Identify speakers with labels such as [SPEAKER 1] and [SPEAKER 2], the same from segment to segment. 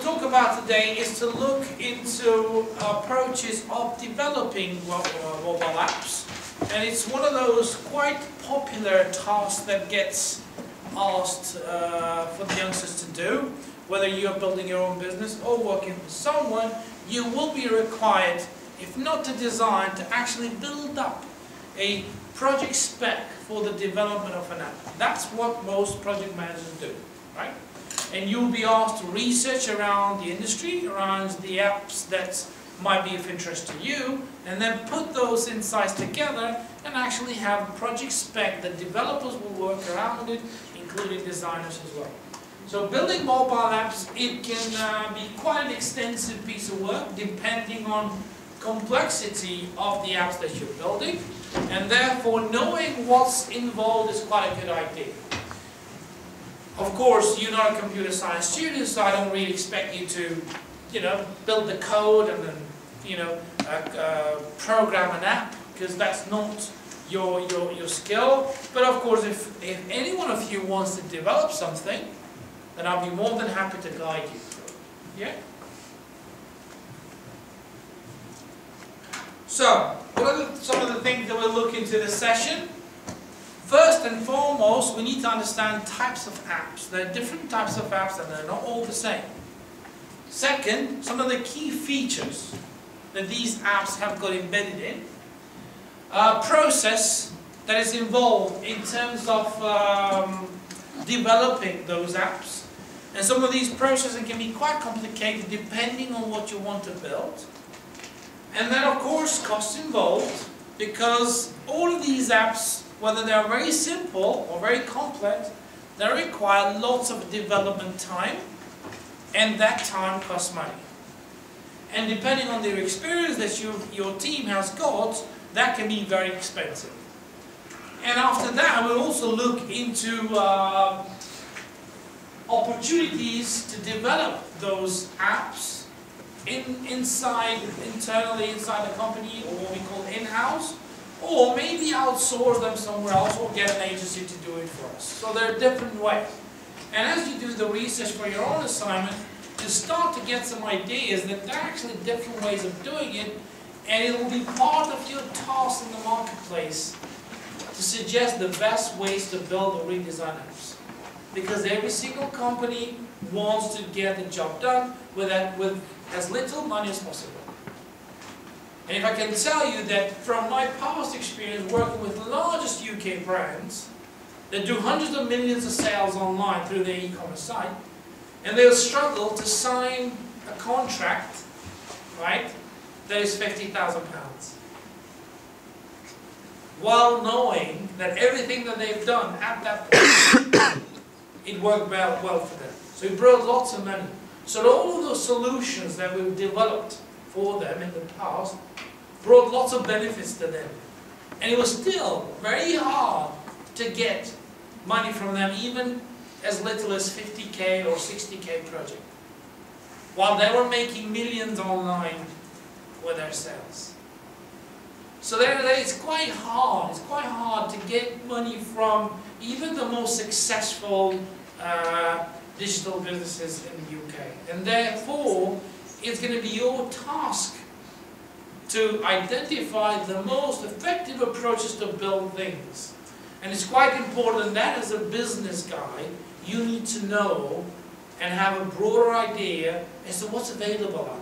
[SPEAKER 1] talk about today is to look into approaches of developing mobile apps. And it's one of those quite popular tasks that gets asked for the youngsters to do. Whether you're building your own business or working for someone, you will be required, if not to design, to actually build up a project spec for the development of an app. That's what most project managers do, right? And you'll be asked to research around the industry, around the apps that might be of interest to you, and then put those insights together and actually have a project spec that developers will work around it, including designers as well. So building mobile apps, it can be quite an extensive piece of work depending on complexity of the apps that you're building, and therefore knowing what's involved is quite a good idea. Of course, you're not a computer science student, so I don't really expect you to, build the code and then, program an app, because that's not your skill. But of course, if any one of you wants to develop something, then I'll be more than happy to guide you through it. Yeah? So, what are some of the things that we'll look into this session? First and foremost, we need to understand types of apps. There are different types of apps and they're not all the same. Second, some of the key features that these apps have got embedded in. Process that is involved in terms of developing those apps. And some of these processes can be quite complicated depending on what you want to build. And then of course costs involved, because all of these apps, whether they are very simple or very complex, they require lots of development time, and that time costs money. And depending on the experience that your team has got, that can be very expensive. And after that, we'll also look into opportunities to develop those apps internally inside the company, or what we call in-house, or maybe outsource them somewhere else or get an agency to do it for us. So there are different ways. And as you do the research for your own assignment, you start to get some ideas that there are actually different ways of doing it, and it will be part of your task in the marketplace to suggest the best ways to build or redesign apps. Because every single company wants to get the job done with as little money as possible. And if I can tell you that from my past experience working with the largest UK brands that do hundreds of millions of sales online through their e-commerce site, and they'll struggle to sign a contract, right, that is £50,000. While knowing that everything that they've done at that point, it worked well for them. So it brought lots of money. So all of those solutions that we've developed for them in the past brought lots of benefits to them. And it was still very hard to get money from them, even as little as 50k or 60k project, while they were making millions online with their sales. So it's quite hard. It's quite hard to get money from even the most successful digital businesses in the UK. And therefore, it's going to be your task to identify the most effective approaches to build things. And it's quite important that as a business guy, you need to know and have a broader idea as to what's available out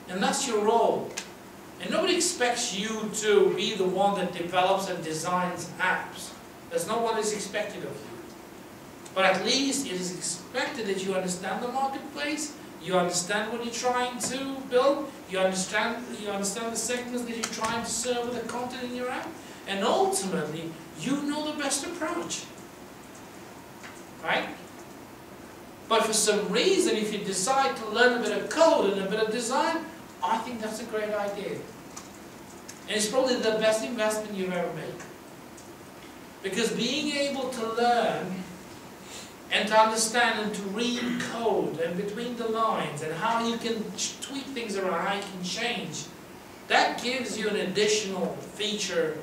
[SPEAKER 1] there. And that's your role. And nobody expects you to be the one that develops and designs apps. That's not what is expected of you. But at least it is expected that you understand the marketplace, you understand what you're trying to build, you understand the segments that you're trying to serve with the content in your app, and ultimately, you know the best approach. Right? But for some reason, if you decide to learn a bit of code and a bit of design, I think that's a great idea. And it's probably the best investment you've ever made. Because being able to learn and to understand and to read code and between the lines and how you can tweak things around, how you can change, that gives you an additional feature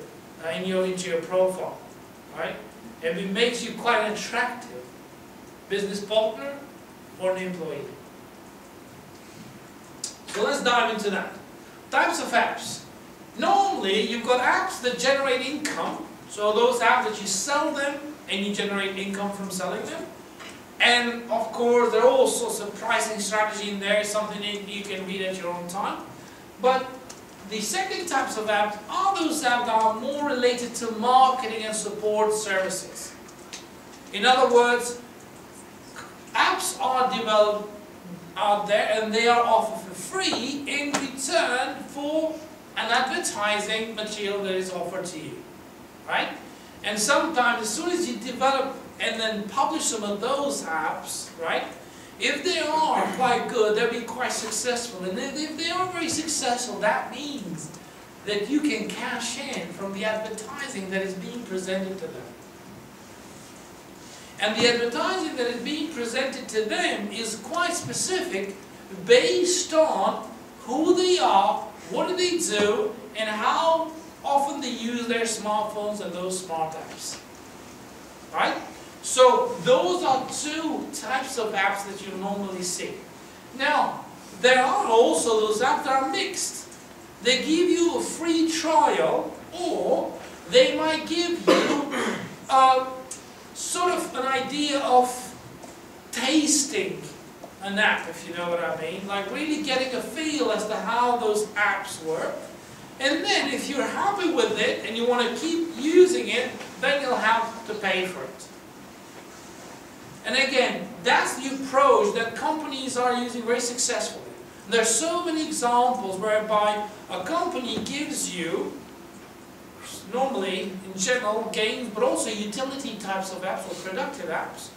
[SPEAKER 1] into your profile, right? And it makes you quite an attractive business partner or an employee. So let's dive into that. Types of apps. Normally, you've got apps that generate income. So those apps that you sell them and you generate income from selling them. And of course, there are all sorts of pricing strategy in there, something that you can read at your own time. But the second types of apps are those apps that are more related to marketing and support services. In other words, apps are developed out there and they are offered for free in return for an advertising material that is offered to you, right? And sometimes as soon as you develop and then publish some of those apps, right, if they are quite good, they'll be quite successful. And if they are very successful, that means that you can cash in from the advertising that is being presented to them. And the advertising that is being presented to them is quite specific based on who they are, what do they do, and how often they use their smartphones and those smart apps. Right? So those are two types of apps that you normally see. Now, there are also those apps that are mixed. They give you a free trial, or they might give you sort of an idea of tasting an app, if you know what I mean. Like really getting a feel as to how those apps work. And then if you're happy with it and you want to keep using it, then you'll have to pay for it. And again, that's the approach that companies are using very successfully. There are so many examples whereby a company gives you, normally in general, games, but also utility types of apps or productive apps,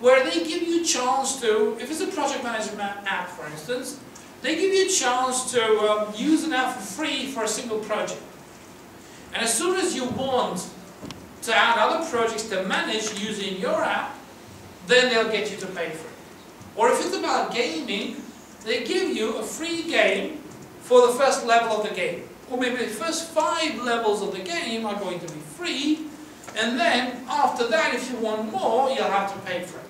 [SPEAKER 1] where they give you a chance to, if it's a project management app for instance, they give you a chance to use an app for free for a single project. And as soon as you want to add other projects to manage using your app, then they'll get you to pay for it. Or if it's about gaming, they give you a free game for the first level of the game. Or maybe the first 5 levels of the game are going to be free, and then after that, if you want more, you'll have to pay for it.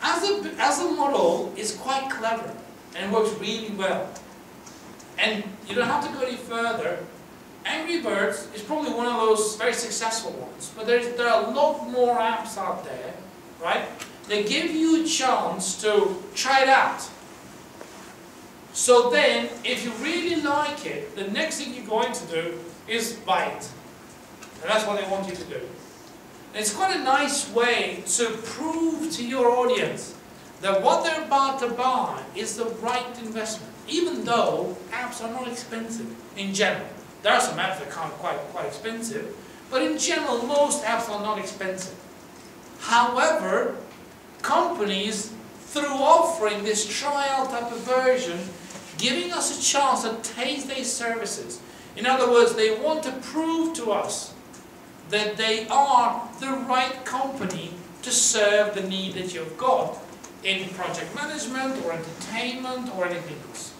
[SPEAKER 1] As a model, it's quite clever and works really well. And you don't have to go any further. Angry Birds is probably one of those very successful ones, but there are a lot more apps out there, right? They give you a chance to try it out. So then, if you really like it, the next thing you're going to do is buy it. And that's what they want you to do. And it's quite a nice way to prove to your audience that what they're about to buy is the right investment, even though apps are not expensive in general. There are some apps that are quite expensive, but in general, most apps are not expensive. However, companies, through offering this trial type of version, giving us a chance to taste their services. In other words, they want to prove to us that they are the right company to serve the need that you've got in project management or entertainment or anything else.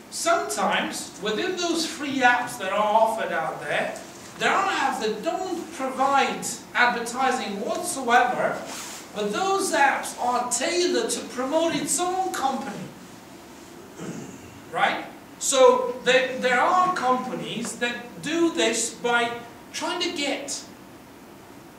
[SPEAKER 1] Sometimes, within those free apps that are offered out there, there are apps that don't provide advertising whatsoever, but those apps are tailored to promote its own company. Right? So there are companies that do this by trying to get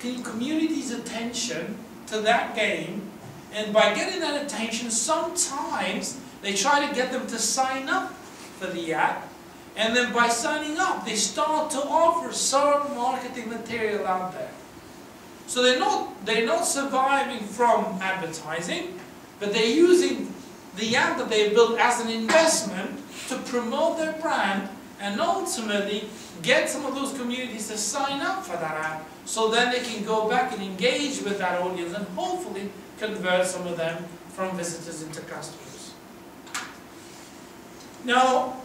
[SPEAKER 1] community's attention to that game, and by getting that attention, sometimes they try to get them to sign up for the app, and then by signing up, they start to offer some marketing material out there. So they're not surviving from advertising, but they're using the app that they built as an investment to promote their brand and ultimately get some of those communities to sign up for that app, so then they can go back and engage with that audience and hopefully convert some of them from visitors into customers. Now,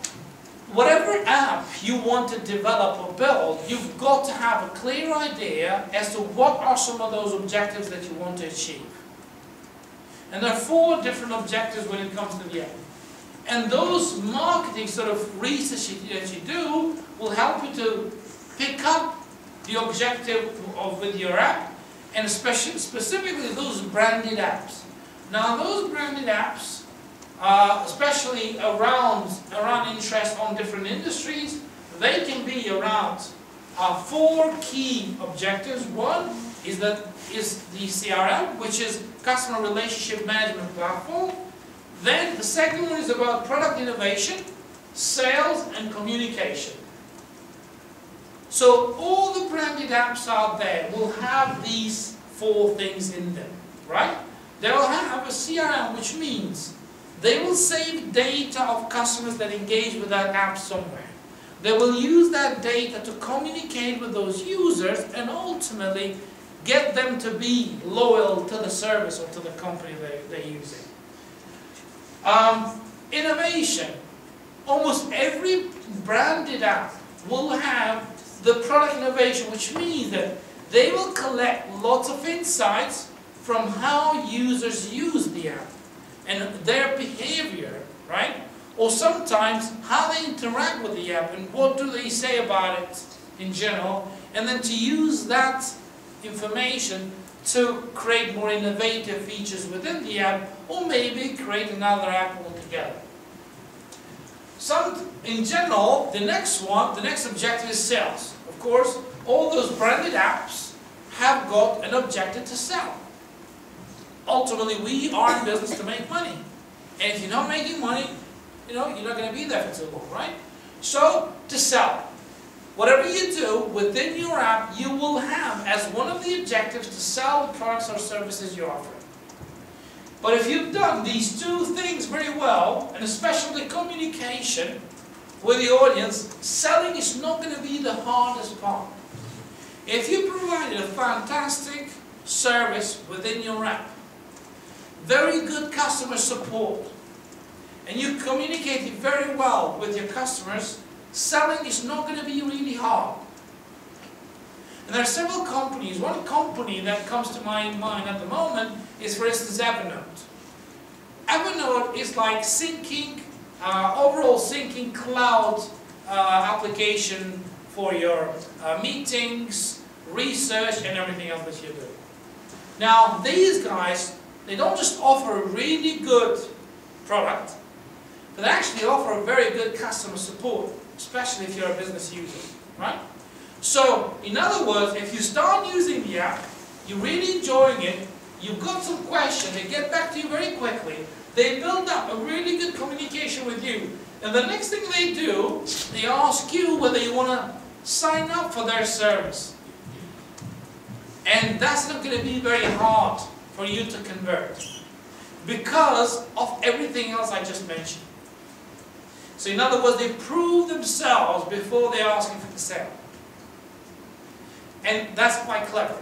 [SPEAKER 1] whatever app you want to develop or build, you've got to have a clear idea as to what are some of those objectives that you want to achieve. And there are 4 different objectives when it comes to the app. And those marketing sort of research that you do will help you to pick up the objective with your app and especially specifically those branded apps. Now those branded apps, especially around interest on different industries, they can be around 4 key objectives. One is the CRM, which is Customer Relationship Management Platform. Then the second one is about product innovation, sales, and communication. So all the branded apps out there will have these 4 things in them, right? They will have a CRM, which means they will save data of customers that engage with that app somewhere. They will use that data to communicate with those users and ultimately get them to be loyal to the service or to the company they're using. Innovation. Almost every branded app will have the product innovation, which means that they will collect lots of insights from how users use the app and their behavior, right? Or sometimes how they interact with the app and what do they say about it in general, and then to use that information to create more innovative features within the app, or maybe create another app altogether. In general, the next objective is sales. Of course, all those branded apps have got an objective to sell. Ultimately, we are in business to make money. And if you're not making money, you're not going to be there for too long, right? So, to sell. Whatever you do within your app, you will have as one of the objectives to sell the products or services you're offering. But if you've done these 2 things very well, and especially communication with the audience, selling is not going to be the hardest part. If you provided a fantastic service within your app, very good customer support, and you communicated very well with your customers, selling is not going to be really hard. And there are several companies. One company that comes to my mind at the moment is, for instance, Evernote. Evernote is like syncing, overall syncing cloud application for your meetings, research, and everything else that you do. Now, these guys, they don't just offer a really good product, but they actually offer a very good customer support, especially if you're a business user, right? So, in other words, if you start using the app, you're really enjoying it, you've got some questions, they get back to you very quickly, they build up a really good communication with you, and the next thing they do, they ask you whether you want to sign up for their service. And that's not going to be very hard for you to convert, because of everything else I just mentioned. So in other words, they prove themselves before they ask you for the sale. And that's quite clever.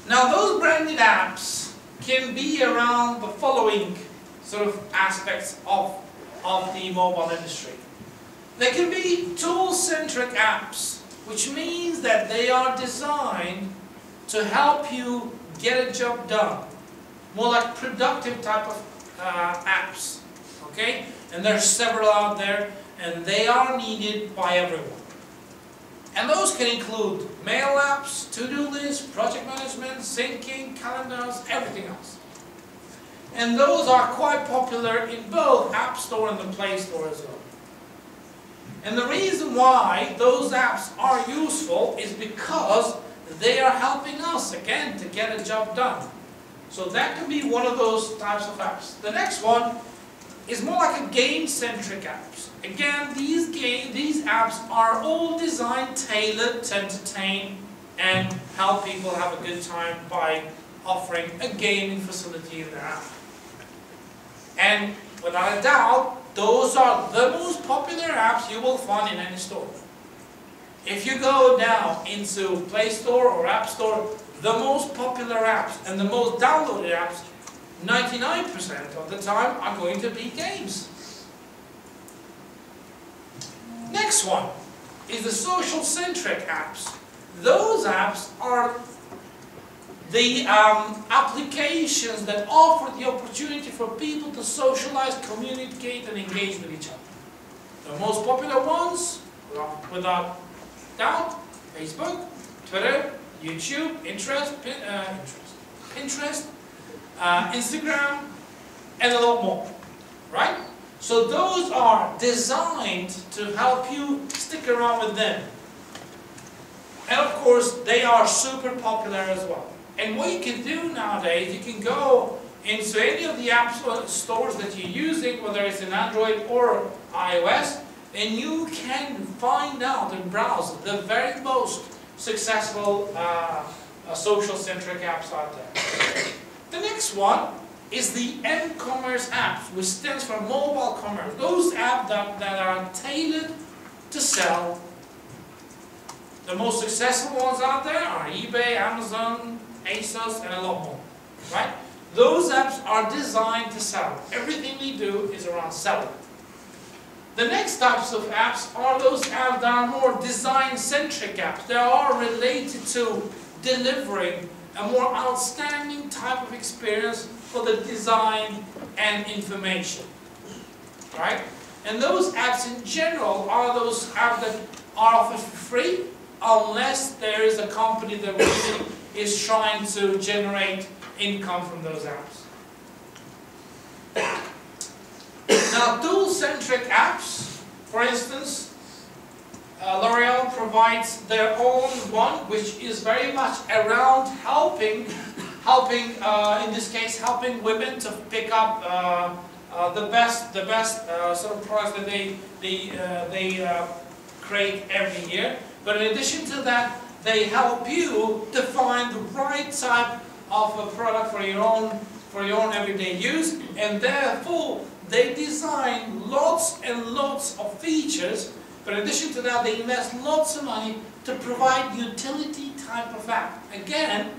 [SPEAKER 1] Now those branded apps can be around the following sort of aspects of the mobile industry. They can be tool-centric apps, which means that they are designed to help you get a job done. More like productive type of apps, okay? And there's several out there, and they are needed by everyone. And those can include mail apps, to-do lists, project management, syncing, calendars, everything else. And those are quite popular in both App Store and the Play Store as well. And the reason why those apps are useful is because they are helping us, again, to get a job done. So that can be one of those types of apps. The next one is more like a game-centric apps. Again, these apps are all designed, tailored to entertain and help people have a good time by offering a gaming facility in their app. And without a doubt, those are the most popular apps you will find in any store. If you go now into Play Store or App Store, the most popular apps and the most downloaded apps, 99% of the time, are going to be games. Next one is the social-centric apps. Those apps are the applications that offer the opportunity for people to socialize, communicate, and engage with each other. The most popular ones, without doubt, Facebook, Twitter, YouTube, Pinterest, Instagram, and a lot more, right? So those are designed to help you stick around with them. And of course, they are super popular as well. And what you can do nowadays, you can go into any of the app stores that you're using, whether it's in Android or iOS, and you can find out and browse the very most successful social-centric apps out there. The next one is the m-commerce apps, which stands for mobile commerce. Those apps that are tailored to sell. The most successful ones out there are eBay, Amazon, ASOS, and a lot more, right? Those apps are designed to sell. Everything we do is around selling. The next types of apps are those apps that are more design-centric apps. They are related to delivering a more outstanding type of experience for the design and information, right? And those apps in general are those apps that are offered for free, unless there is a company that really is trying to generate income from those apps. Now, tool-centric apps, for instance, Loreal provides their own one, which is very much around helping, in this case, helping women to pick up the best sort of products that they create every year. But in addition to that, they help you to find the right type of a product for your own everyday use, and therefore they design lots and lots of features. But in addition to that, they invest lots of money to provide utility type of app. Again,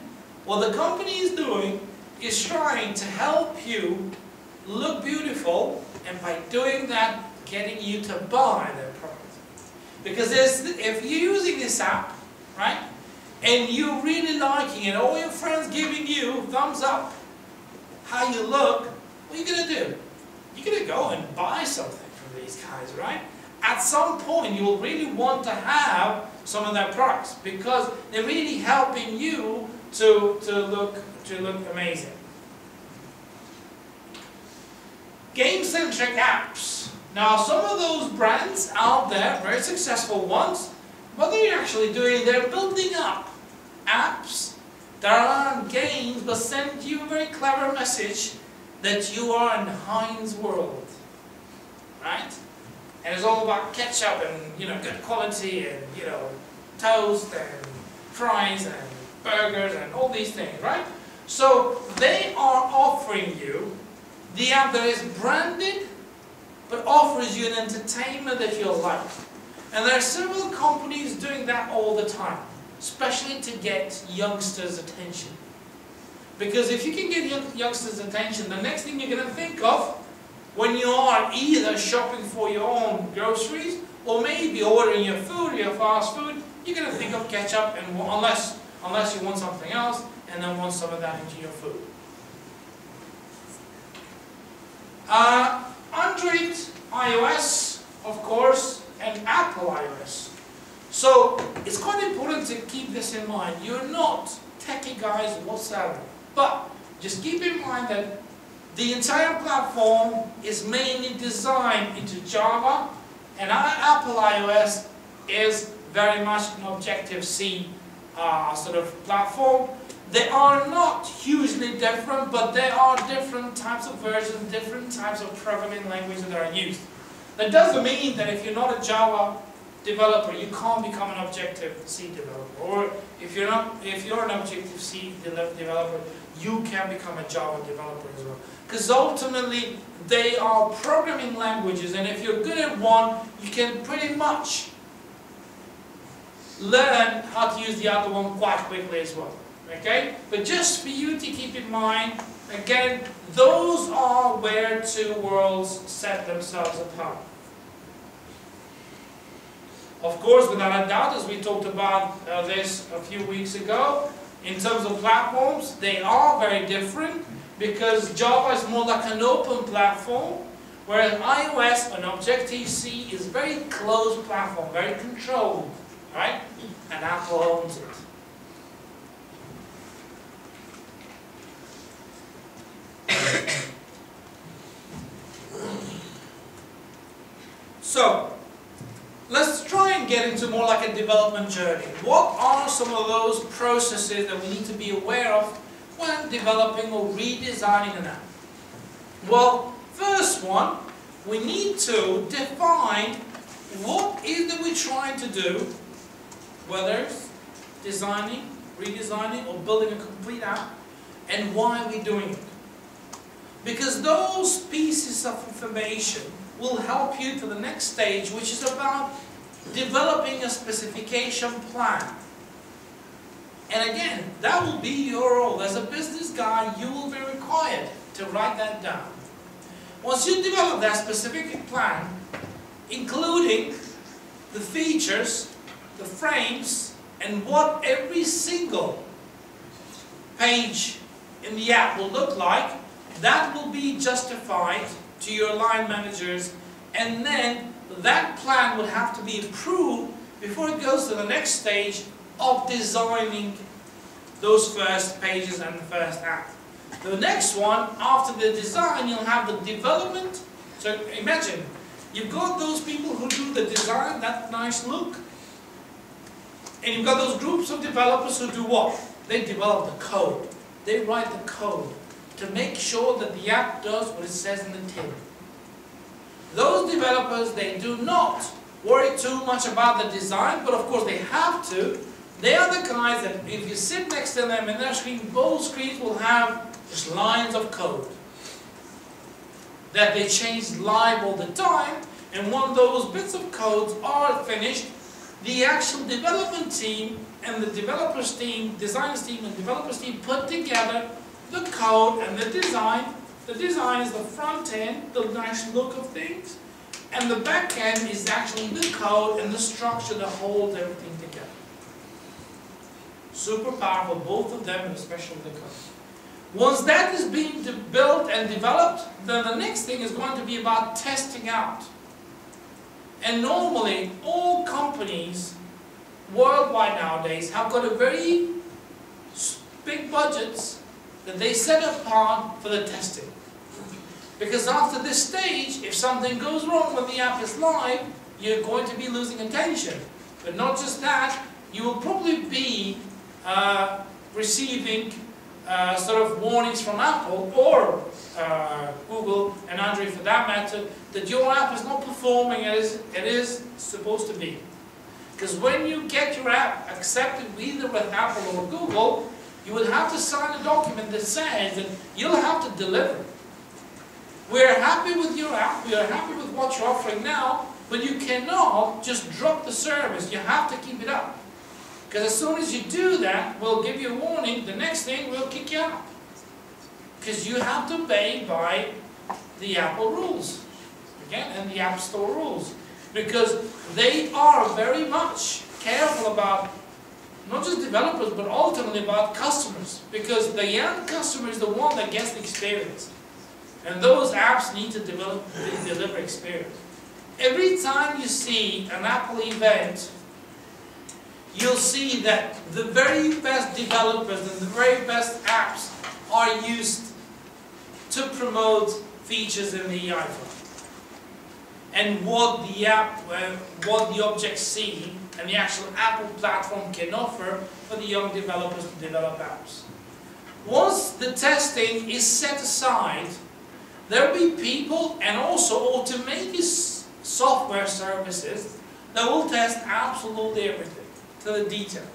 [SPEAKER 1] what the company is doing is trying to help you look beautiful, and by doing that, getting you to buy their product. Because if you're using this app, right, and you're really liking it, all your friends giving you thumbs up, how you look, what are you going to do? You're going to go and buy something from these guys, right? At some point, you will really want to have some of their products because they're really helping you to look amazing. Game-centric apps. Now, some of those brands out there, very successful ones, what they're actually doing, they're building up apps that aren't games, but send you a very clever message that you are in Heinz world, right? And it's all about ketchup and, good quality and, toast and fries and burgers and all these things, right? So they are offering you the app that is branded but offers you an entertainment that you'll like. And there are several companies doing that all the time, especially to get youngsters' attention. Because if you can get youngsters' attention, the next thing you're going to think of when you are either shopping for your own groceries or maybe ordering your food, your fast food, you're going to think of ketchup, and unless you want something else, and then want some of that into your food. Android, iOS, of course, and Apple iOS. So it's quite important to keep this in mind. You're not techie guys whatsoever, but just keep in mind that the entire platform is mainly designed into Java, and our Apple iOS is very much an Objective-C sort of platform. They are not hugely different, but there are different types of versions, different types of programming languages that are used. That doesn't mean that if you're not a Java developer, you can't become an Objective-C developer. Or if you're an Objective-C developer, you can become a Java developer as well. Because ultimately, they are programming languages, and if you're good at one, you can pretty much learn how to use the other one quite quickly as well. Okay? But just for you to keep in mind, again, those are where two worlds set themselves apart. Of course, without a doubt, as we talked about this a few weeks ago, in terms of platforms, they are very different because Java is more like an open platform, whereas iOS and Objective-C is very closed platform, very controlled, right? And Apple owns it. So, let's try and get into more like a development journey. What are some of those processes that we need to be aware of when developing or redesigning an app? Well, first one, we need to define what is that we're trying to do, whether it's designing, redesigning, or building a complete app, and why we're doing it. Because those pieces of information will help you to the next stage, which is about developing a specification plan. And again, that will be your role. As a business guy, you will be required to write that down. Once you develop that specific plan, including the features, the frames, and what every single page in the app will look like, that will be justified to your line managers, and then that plan would have to be approved before it goes to the next stage of designing those first pages and the first app. The next one, after the design, you'll have the development. So imagine, you've got those people who do the design, that nice look, and you've got those groups of developers who do what? They develop the code. They write the code to make sure that the app does what it says in the tin. Those developers, they do not worry too much about the design, but of course they have to. They are the guys that if you sit next to them in their screen, both screens will have just lines of code that they change live all the time, and when those bits of codes are finished, the actual development team and the developers team, designers team and developers team put together the code and the design. The design is the front end, the nice look of things, and the back end is actually the code and the structure that holds everything together. Super powerful, both of them, and especially the code. Once that is being built and developed, then the next thing is going to be about testing out. And normally, all companies worldwide nowadays have got a very big budgets that they set apart for the testing. Because after this stage, if something goes wrong when the app is live, you're going to be losing attention. But not just that, you will probably be receiving sort of warnings from Apple or Google and Android for that matter, that your app is not performing as it is supposed to be. Because when you get your app accepted either with Apple or Google, you will have to sign a document that says that you'll have to deliver. We're happy with your app, we are happy with what you're offering now, but you cannot just drop the service, you have to keep it up. Because as soon as you do that, we'll give you a warning, the next thing we'll kick you out. Because you have to obey by the Apple rules, again, and the App Store rules. Because they are very much careful about not just developers, but ultimately about customers. Because the end customer is the one that gets the experience. And those apps need to deliver experience. Every time you see an Apple event, you'll see that the very best developers and the very best apps are used to promote features in the iPhone. And what the app, what the Object-C and the actual Apple platform can offer for the young developers to develop apps. Once the testing is set aside, there will be people and also automated software services that will test absolutely everything to the detail.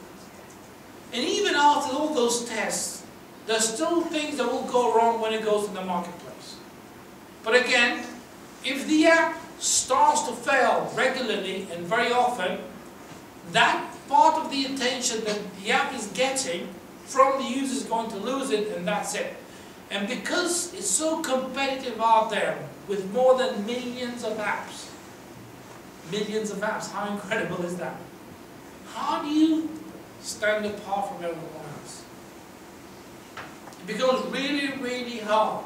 [SPEAKER 1] And even after all those tests, there's still things that will go wrong when it goes to the marketplace. But again, if the app starts to fail regularly and very often, that part of the attention that the app is getting from the user is going to lose it, and that's it. And because it's so competitive out there with more than millions of apps, how incredible is that? How do you stand apart from everyone else? It becomes really, really hard.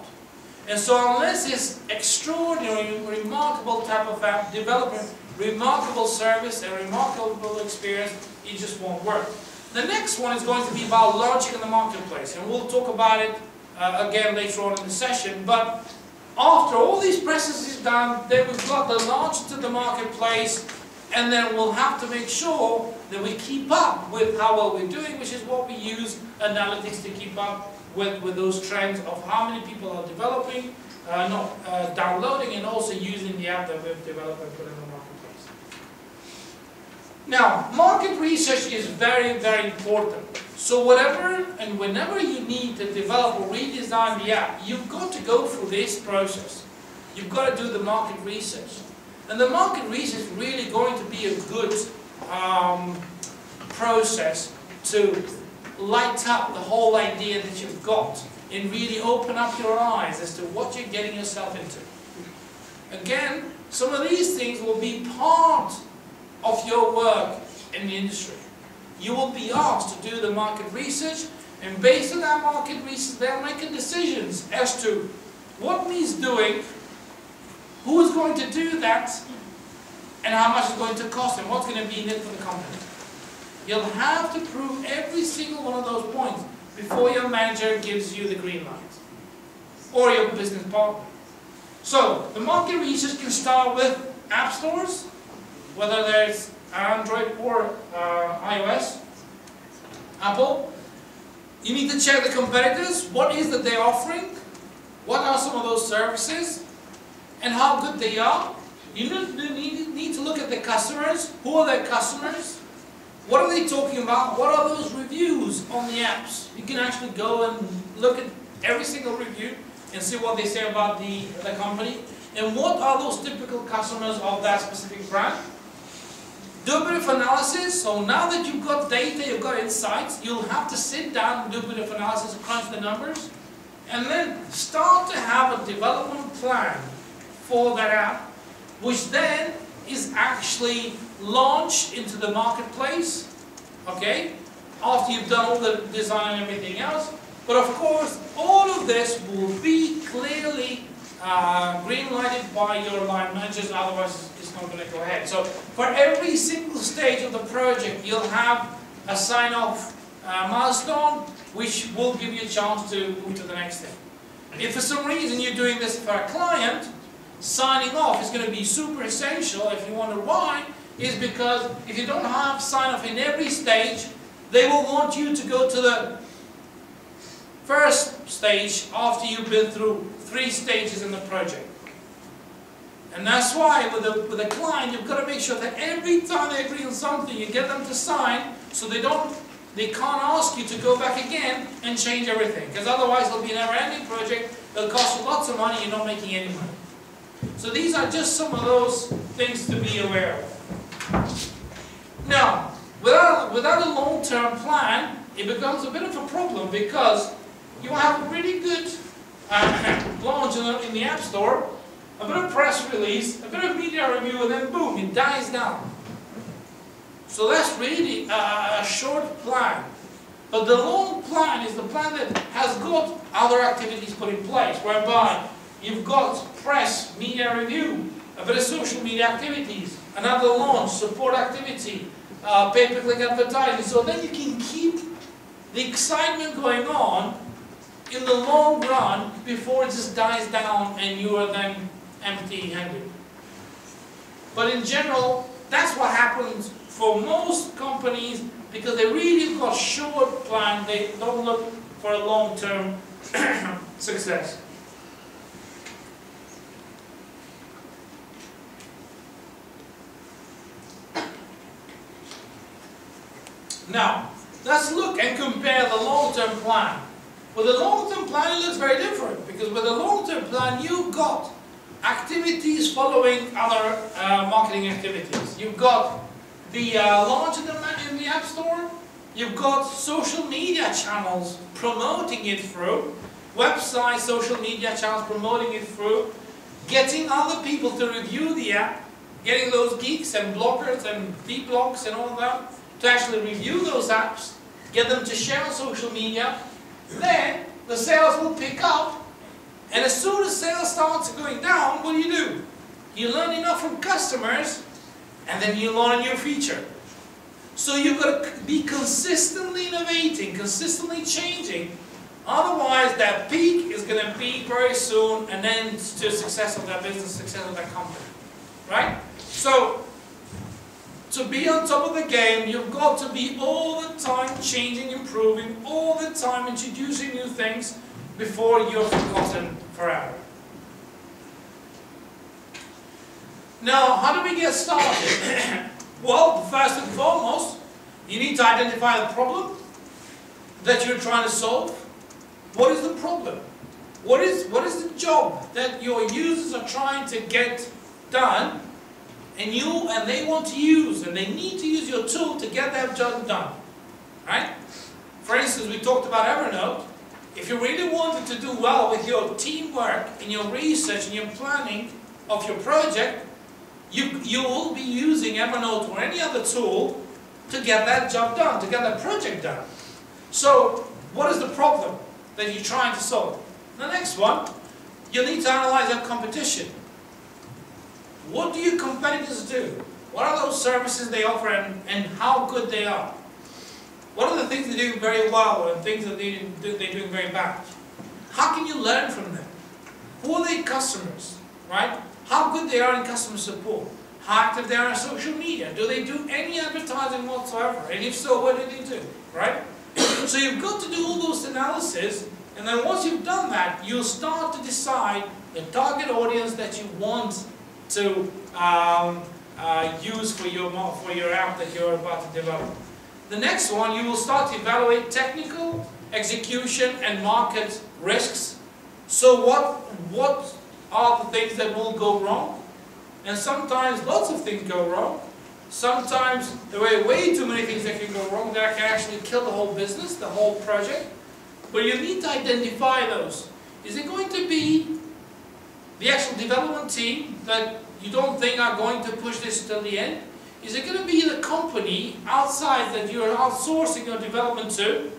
[SPEAKER 1] And so unless it's extraordinary, remarkable type of app, developing remarkable service and remarkable experience, it just won't work. The next one is going to be about logic in the marketplace, and we'll talk about it again later on in the session. But After all these processes is done, then we've got the launch to the marketplace, and then we'll have to make sure that we keep up with how well we're doing, which is what we use analytics to keep up with those trends of how many people are developing, downloading, and also using the app that we've developed and put in the marketplace. Now, market research is very, very important. So whatever and whenever you need to develop or redesign the app, you've got to go through this process. You've got to do the market research. And the market research is really going to be a good process to light up the whole idea that you've got and really open up your eyes as to what you're getting yourself into. Again, some of these things will be part of your work in the industry. You will be asked to do the market research, and based on that market research, they'll make decisions as to what needs doing, who is going to do that, and how much it's going to cost, and what's going to be in it for the company. You'll have to prove every single one of those points before your manager gives you the green light, or your business partner. So, the market research can start with app stores, whether there's Android or iOS, Apple. You need to check the competitors. What is that they're offering? What are some of those services? And how good they are? You need to look at the customers. Who are their customers? What are they talking about? What are those reviews on the apps? You can actually go and look at every single review and see what they say about the company. And what are those typical customers of that specific brand? Do a bit of analysis. So now that you've got data, you've got insights, you'll have to sit down and do a bit of analysis, crunch the numbers, and then start to have a development plan for that app, which then is actually launched into the marketplace, okay, after you've done all the design and everything else. But of course, all of this will be clearly green-lighted by your line managers, otherwise it's not going to go ahead. So for every single stage of the project, you'll have a sign-off milestone, which will give you a chance to move to the next thing. If for some reason you're doing this for a client, signing off is going to be super essential. If you wonder why, is because if you don't have sign-off in every stage, they will want you to go to the first stage after you've been through 3 stages in the project. And that's why with a client, you've got to make sure that every time they agree on something, you get them to sign, so they can't ask you to go back again and change everything. Because otherwise it'll be a never-ending project, it'll cost you lots of money, you're not making any money. So these are just some of those things to be aware of. Now, without a long-term plan, it becomes a bit of a problem, because you have a really good launch in the App Store, a bit of press release, a bit of media review, and then boom, it dies down. So that's really a short plan. But the long plan is the plan that has got other activities put in place, whereby you've got press, media review, a bit of social media activities, another launch, support activity, pay-per-click advertising. So then you can keep the excitement going on in the long run before it just dies down and you are then empty-handed. But in general, that's what happens for most companies, because they really got short plan. They don't look for a long-term success. Now, let's look and compare the long-term plan. With the long-term plan, it looks very different, because with the long-term plan, you've got activities following other marketing activities. You've got the launch in the App Store. You've got social media channels promoting it through, websites, social media channels promoting it through, getting other people to review the app, getting those geeks and bloggers and vlogs and all of that to actually review those apps, get them to share on social media. Then the sales will pick up, and as soon as sales starts going down, what do? You learn enough from customers, and then you learn a new feature. So you've got to be consistently innovating, consistently changing Otherwise, that peak is going to be very soon, and then to success of that business, success of that company, right? So, to be on top of the game, you've got to be all the time changing, improving, all the time introducing new things before you're forgotten forever. Now, how do we get started? Well, first and foremost, you need to identify the problem that you're trying to solve. What is the problem? What is the job that your users are trying to get done, and they want to use, and they need to use your tool to get that job done, right? For instance, we talked about Evernote. If you really wanted to do well with your teamwork, in your research, and your planning of your project, you will be using Evernote or any other tool to get that job done, to get that project done. So, what is the problem that you're trying to solve? The next one, you need to analyze your competition. What do your competitors do? What are those services they offer, and how good they are? What are the things they're doing very well and things that they're doing very bad? How can you learn from them? Who are their customers, right? How good they are in customer support? How active they are on social media? Do they do any advertising whatsoever? And if so, what do they do, right? So you've got to do all those analysis, and then once you've done that, you'll start to decide the target audience that you want to use for your app that you're about to develop. The next one, you will start to evaluate technical, execution, and market risks. So what are the things that will go wrong? And sometimes lots of things go wrong. Sometimes there are way too many things that can go wrong that can actually kill the whole business, the whole project. But you need to identify those. Is it going to be the actual development team that you don't think are going to push this till the end? Is it going to be the company outside that you're outsourcing your development to,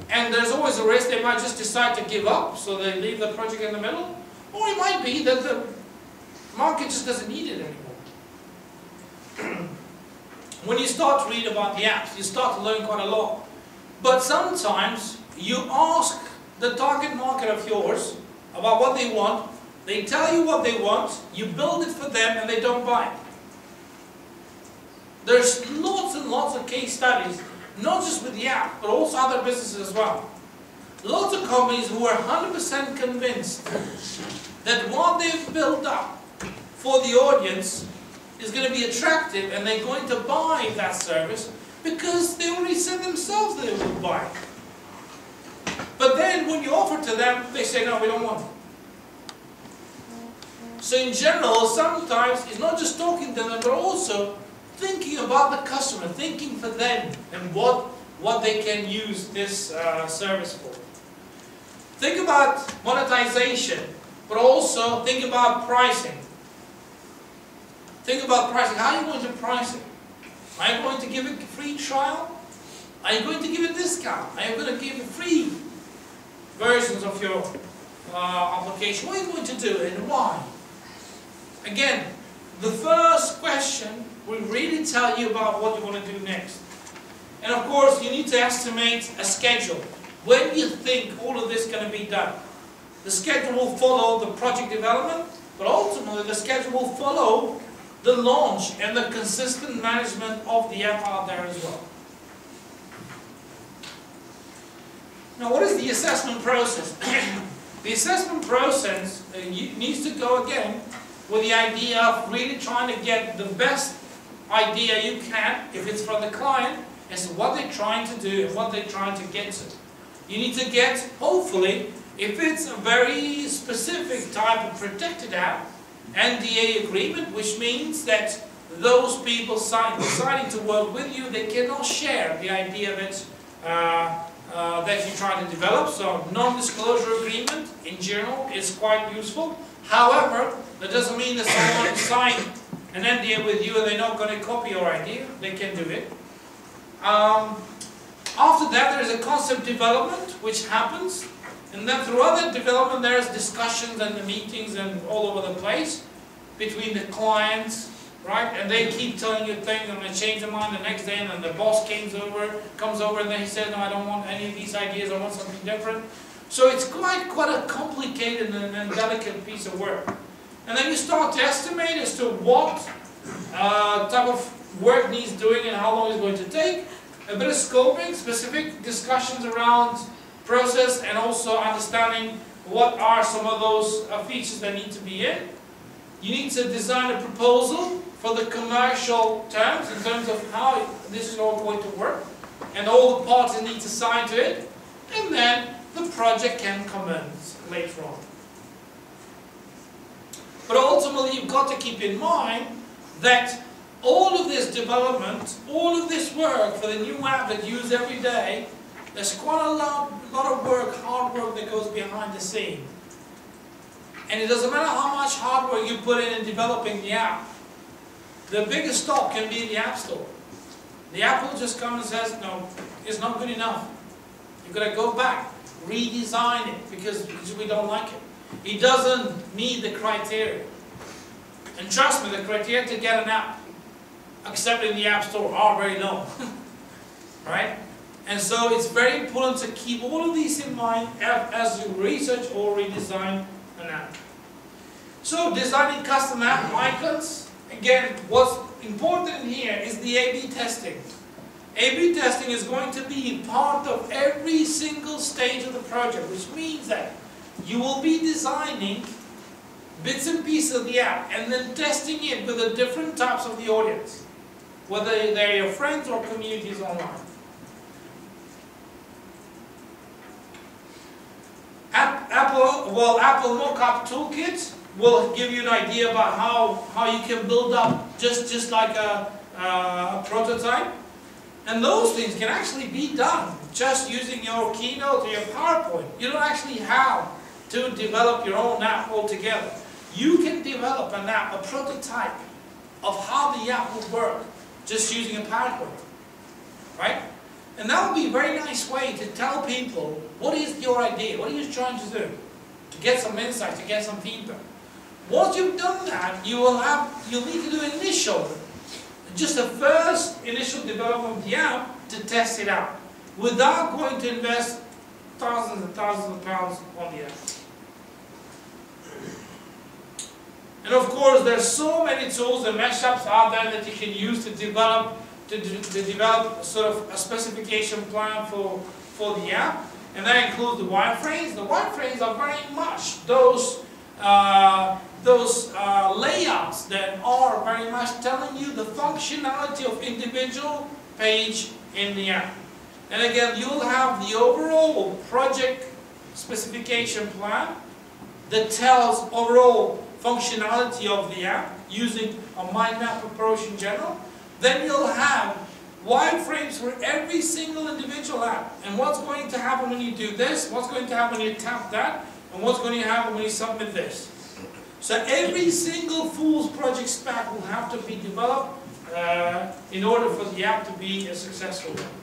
[SPEAKER 1] and there's always a risk they might just decide to give up, so they leave the project in the middle? Or it might be that the market just doesn't need it anymore. When you start to read about the apps, you start to learn quite a lot. But sometimes you ask the target market of yours about what they want, they tell you what they want, you build it for them, and they don't buy it. There's lots and lots of case studies, not just with the app, but also other businesses as well. Lots of companies who are 100% convinced that what they've built up for the audience is going to be attractive, and they're going to buy that service because they already said themselves that they would buy it. But then when you offer to them, they say, no, we don't want it. So in general, sometimes it's not just talking to them, but also thinking about the customer, thinking for them and what they can use this service for. Think about monetization, but also think about pricing. Think about pricing. How are you going to price it? Are you going to give it a free trial? Are you going to give a discount? Are you going to give free versions of your application? What are you going to do and why? Again, the first question will really tell you about what you want to do next. And of course, you need to estimate a schedule. When do you think all of this is going to be done? The schedule will follow the project development, but ultimately the schedule will follow the launch and the consistent management of the app out there as well. Now, what is the assessment process? The assessment process needs to go again with the idea of really trying to get the best idea you can, if it's from the client, as to what they're trying to do and what they're trying to get to. You need to get, hopefully, if it's a very specific type of protected app, NDA agreement, which means that those people deciding to work with you, they cannot share the idea that you're trying to develop. So non-disclosure agreement in general is quite useful. However, that doesn't mean that someone signed an NDA with you and they're not going to copy your idea. They can do it. After that, there is a concept development which happens, and then throughout that development there is discussions and the meetings and all over the place between the clients, right? And they keep telling you things, and they change their mind the next day, and then the boss comes over, and then he says, no, I don't want any of these ideas, I want something different. So it's quite a complicated and delicate piece of work. And then you start to estimate as to what type of work needs doing and how long it's going to take. A bit of scoping, specific discussions around process, and also understanding what are some of those features that need to be in. You need to design a proposal for the commercial terms, in terms of how this is all going to work, and all the parties need to sign to it, and then the project can commence later on. But ultimately you've got to keep in mind that all of this development, all of this work for the new app that you use every day, there's quite a lot of work, hard work that goes behind the scene. And it doesn't matter how much hard work you put in developing the app, the biggest stop can be the App Store. The Apple just comes and says, no, it's not good enough. You've got to go back, redesign it, because we don't like it. It doesn't meet the criteria. And trust me, the criteria to get an app accepted in the App Store are very low. Right? And so it's very important to keep all of these in mind as you research or redesign an app. So designing custom app icons, again, what's important here is the A/B testing. A/B testing is going to be part of every single stage of the project, which means that you will be designing bits and pieces of the app and then testing it with the different types of the audience, whether they're your friends or communities online. Apple Mockup Toolkit will give you an idea about how you can build up just like a prototype. And those things can actually be done just using your Keynote or your PowerPoint. You don't actually have to develop your own app altogether. You can develop an app, a prototype of how the app will work just using a PowerPoint. Right? And that would be a very nice way to tell people, what is your idea? What are you trying to do? To get some insight, to get some feedback. Once you've done that, you'll need to do just the first initial development of the app to test it out, without going to invest thousands and thousands of pounds on the app. And of course, there's so many tools and mashups out there that you can use to develop sort of a specification plan for the app, and that includes the wireframes. The wireframes are very much those layouts that are very much telling you the functionality of individual page in the app. And again, you'll have the overall project specification plan that tells overall functionality of the app using a mind map approach in general. Then you'll have wireframes for every single individual app, and what's going to happen when you do this, what's going to happen when you tap that, and what's going to happen when you submit this. So every single fool's project spec will have to be developed in order for the app to be a successful one.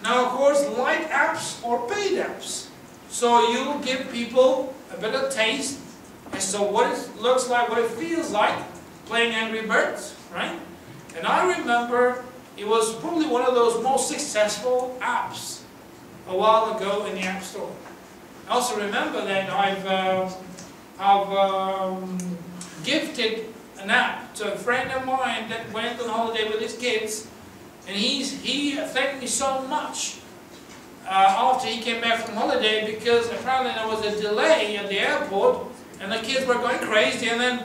[SPEAKER 1] Now, of course, light apps or paid apps. So you'll give people a bit of taste as to what it looks like, what it feels like playing Angry Birds, right? And I remember it was probably one of those most successful apps a while ago in the App Store. I also remember that I've gifted an app to a friend of mine that went on holiday with his kids, and he thanked me so much after he came back from holiday, because apparently there was a delay at the airport and the kids were going crazy, and then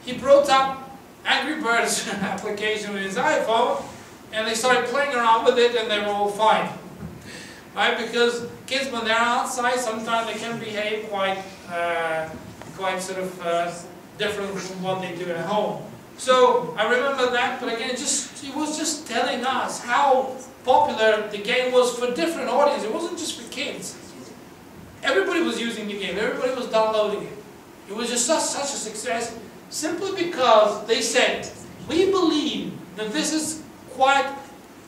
[SPEAKER 1] he brought up Angry Birds application with his iPhone, and they started playing around with it, and they were all fine. Right? Because kids, when they're outside, sometimes they can behave quite sort of different from what they do at home. So I remember that, but again, it was just telling us how popular the game was for different audiences. It wasn't just for kids. Everybody was using the game. Everybody was downloading it. It was just such a success, simply because they said, we believe that this is quite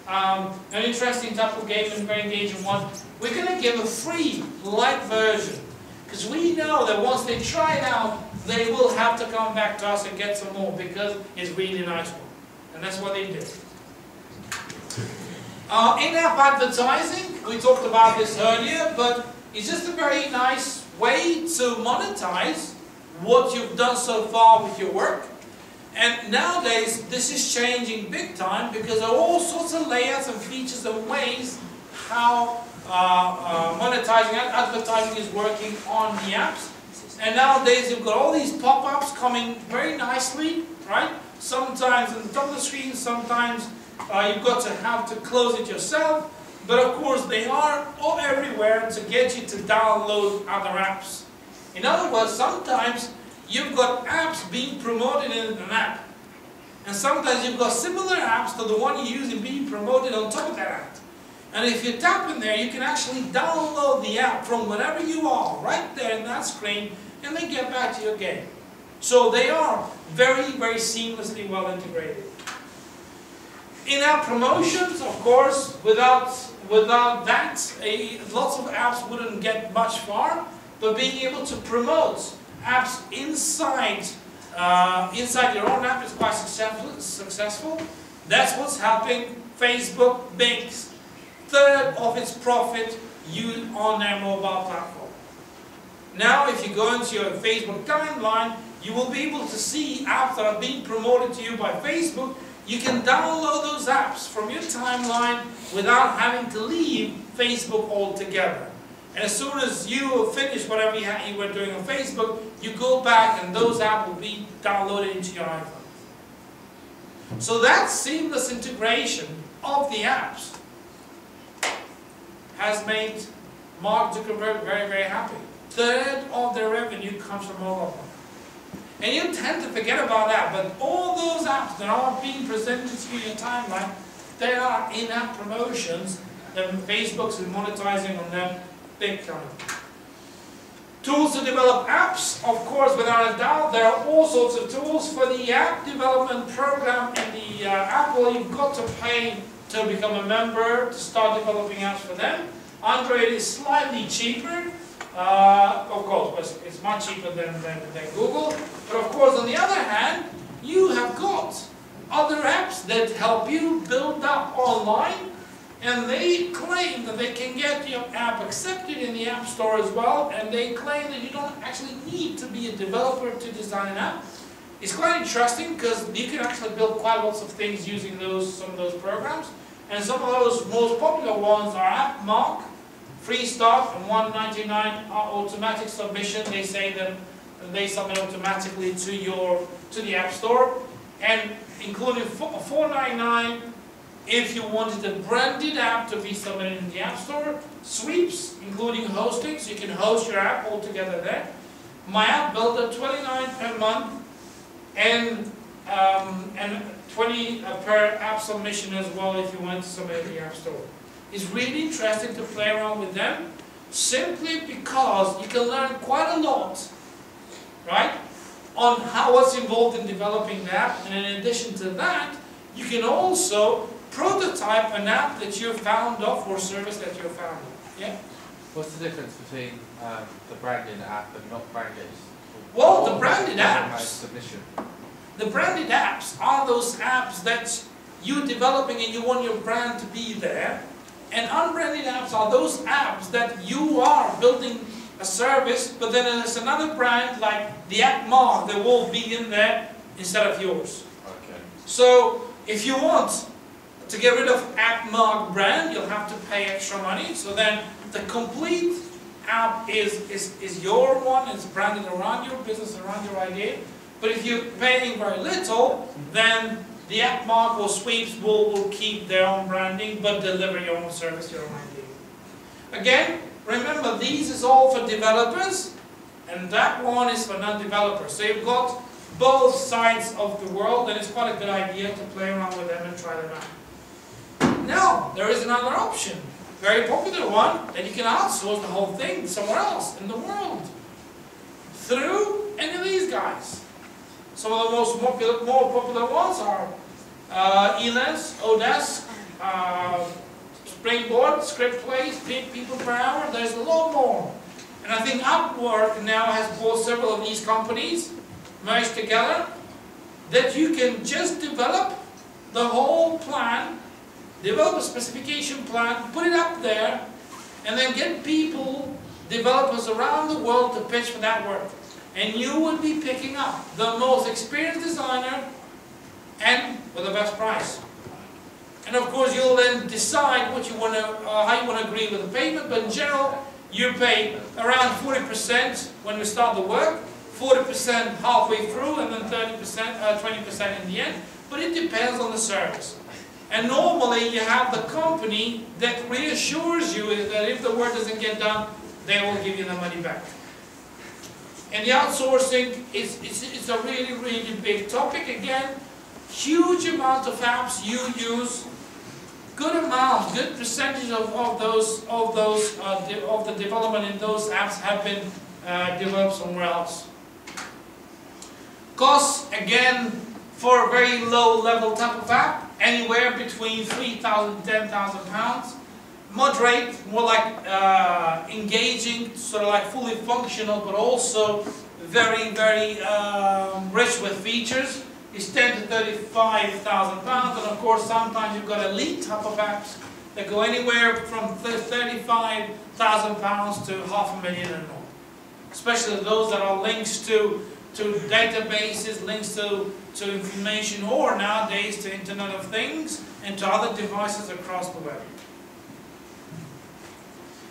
[SPEAKER 1] an interesting type of game and very engaging one. We're going to give a free, light version, because we know that once they try it out, they will have to come back to us and get some more, because it's really a nice one. And that's what they did. In-app advertising, we talked about this earlier, but It's just a very nice way to monetize what you've done so far with your work. And nowadays, this is changing big time because there are all sorts of layouts and features and ways how monetizing and advertising is working on the apps. And nowadays, you've got all these pop-ups coming very nicely, right? Sometimes on the top of the screen, sometimes you've got to have to close it yourself. But of course, they are all everywhere to get you to download other apps. In other words, sometimes you've got apps being promoted in an app. And sometimes you've got similar apps to the one you're using being promoted on top of that app. And if you tap in there, you can actually download the app from wherever you are, right there in that screen, and then get back to your game. So they are very, very seamlessly well integrated. In-app promotions, of course, without that, lots of apps wouldn't get much far. But being able to promote apps inside your own app is quite successful. That's what's helping Facebook make 1/3 of its profit on their mobile platform. Now, if you go into your Facebook timeline, you will be able to see apps that are being promoted to you by Facebook. You can download those apps from your timeline without having to leave Facebook altogether. And as soon as you finish whatever you were doing on Facebook, you go back and those apps will be downloaded into your iPhone. So that seamless integration of the apps has made Mark Zuckerberg very, very happy. 1/3 of their revenue comes from mobile. And you tend to forget about that, but all those apps that are being presented to you in your timeline, they are in-app promotions that Facebook's is monetizing on them big time. Tools to develop apps, of course, without a doubt, there are all sorts of tools for the app development program in the Apple. You've got to pay to become a member to start developing apps for them. Android is slightly cheaper. Of course, it's much cheaper than Google. But of course, on the other hand, you have got other apps that help you build up online, and they claim that they can get your app accepted in the App Store as well, and they claim that you don't actually need to be a developer to design an app. It's quite interesting because you can actually build quite lots of things using some of those programs, and some of those most popular ones are AppMark, free start, and $1.99 automatic submission. They say that they submit automatically to the App Store, and including $4.99 if you wanted a branded app to be submitted in the App Store. Sweeps, including hosting, so you can host your app all together there. My App Builder, $29 per month, and $20 per app submission as well if you want to submit in the App Store. It's really interesting to play around with them, simply because you can learn quite a lot, right, on what's involved in developing the app, and in addition to that, you can also prototype an app that you're found of or service that you're found of. Yeah?
[SPEAKER 2] What's the difference between the branded app and not branded?
[SPEAKER 1] Well, the branded apps are those apps that you're developing and you want your brand to be there. And unbranded apps are those apps that you are building a service, but then there's another brand like the AppMark that will be in there instead of yours.
[SPEAKER 2] Okay.
[SPEAKER 1] So if you want to get rid of AppMark brand, you'll have to pay extra money. So then the complete app is your one, it's branded around your business, around your idea. But if you're paying very little, then the AppMark or Sweeps will keep their own branding, but deliver your own service, your own idea. Again, remember, these is all for developers, and that one is for non-developers. So you've got both sides of the world, and it's quite a good idea to play around with them and try them out. Now, there is another option, very popular one, that you can outsource the whole thing somewhere else in the world through any of these guys. Some of the more popular ones are Elance, Odesk, Springboard, Scriptplace, People Per Hour. There's a lot more. And I think Upwork now has bought several of these companies, merged together, that you can just develop the whole plan, develop a specification plan, put it up there, and then get people developers around the world to pitch for that work. And you would be picking up the most experienced designer and with the best price. And of course you'll then decide what you want to, how you want to agree with the payment, but in general you pay around 40% when we start the work, 40% halfway through, and then 30%, 20% in the end, but it depends on the service. And normally you have the company that reassures you that if the work doesn't get done, they will give you the money back. And the outsourcing it's a really, really big topic. Again, huge amount of apps you use, good amount, good percentage of the development in those apps have been developed somewhere else. Costs, again, for a very low level type of app, anywhere between £3,000 and £10,000. Moderate, more like engaging, sort of like fully functional, but also very, very rich with features, is £10,000 to £35,000. And of course, sometimes you've got elite type of apps that go anywhere from £35,000 to £500,000 and more. Especially those that are links to databases, links to information, or nowadays to Internet of Things and to other devices across the web.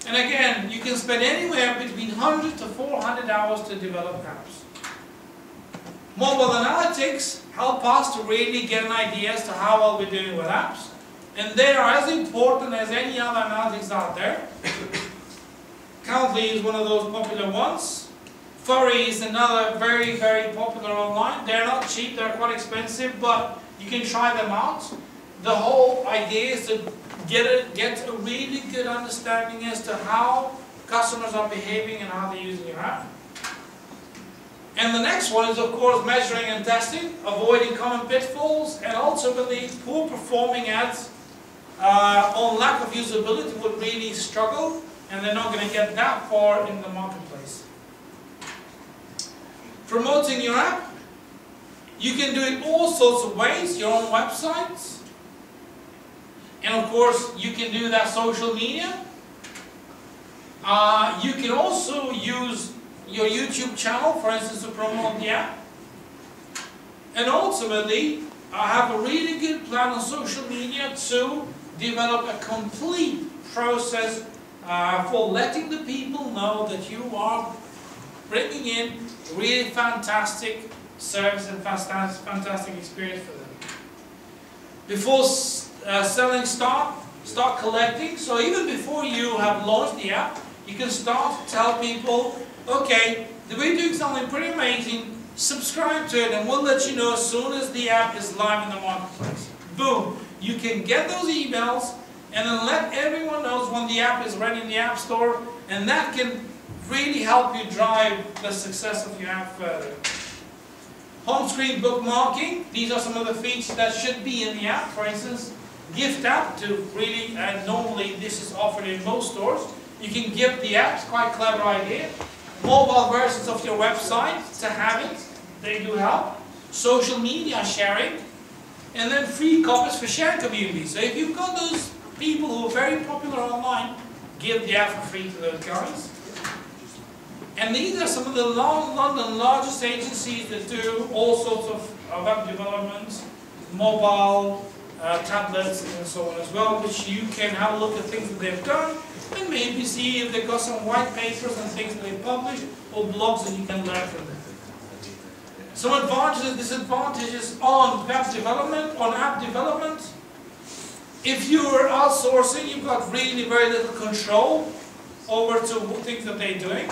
[SPEAKER 1] And again, you can spend anywhere between 100 to 400 hours to develop apps. Mobile analytics help us to really get an idea as to how well we're doing with apps. And they are as important as any other analytics out there. Countly is one of those popular ones. Furry is another very, very popular online. They're not cheap, they're quite expensive, but you can try them out. The whole idea is to get a really good understanding as to how customers are behaving and how they're using your app. And the next one is, of course, measuring and testing, avoiding common pitfalls, and ultimately poor performing ads on lack of usability would really struggle, and they're not going to get that far in the marketplace. Promoting your app, you can do it all sorts of ways, your own websites, and of course you can do that social media. You can also use your YouTube channel, for instance, to promote the app. And ultimately, I have a really good plan on social media to develop a complete process for letting the people know that you are bringing in really fantastic service and fantastic experience for them. Before selling, start collecting. So even before you have launched the app, you can start to tell people, okay, we're doing something pretty amazing, subscribe to it and we'll let you know as soon as the app is live in the marketplace. Boom! You can get those emails and then let everyone know when the app is ready in the App Store, and that can really help you drive the success of your app further. Home screen bookmarking, these are some of the features that should be in the app. For instance, gift app to really, and normally this is offered in most stores. You can gift the app, it's quite a clever idea. Mobile versions of your website to have it, they do help. Social media sharing, and then free copies for sharing communities. So if you've got those people who are very popular online, give the app for free to those guys. And these are some of the London largest agencies that do all sorts of web development, mobile, tablets, and so on as well, which you can have a look at things that they've done and maybe see if they've got some white papers and things that they publish or blogs that you can learn from them. Some advantages and disadvantages on web development, on app development. If you're outsourcing, you've got really very little control over to things that they're doing.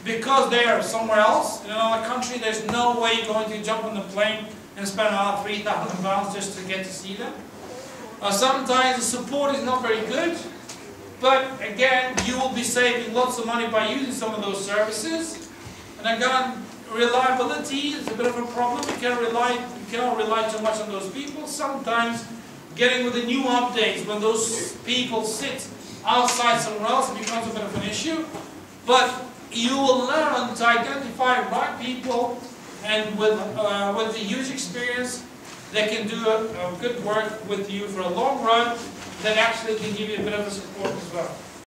[SPEAKER 1] Because they are somewhere else, in another country, there's no way you're going to jump on the plane and spend about £3,000 just to get to see them. Sometimes the support is not very good, but again, you will be saving lots of money by using some of those services. And again, reliability is a bit of a problem. You cannot rely too much on those people. Sometimes getting with the new updates, when those people sit outside somewhere else, it becomes a bit of an issue. But you will learn to identify right people, and with the huge experience, they can do a good work with you for a long run that actually can give you a bit of a support as well.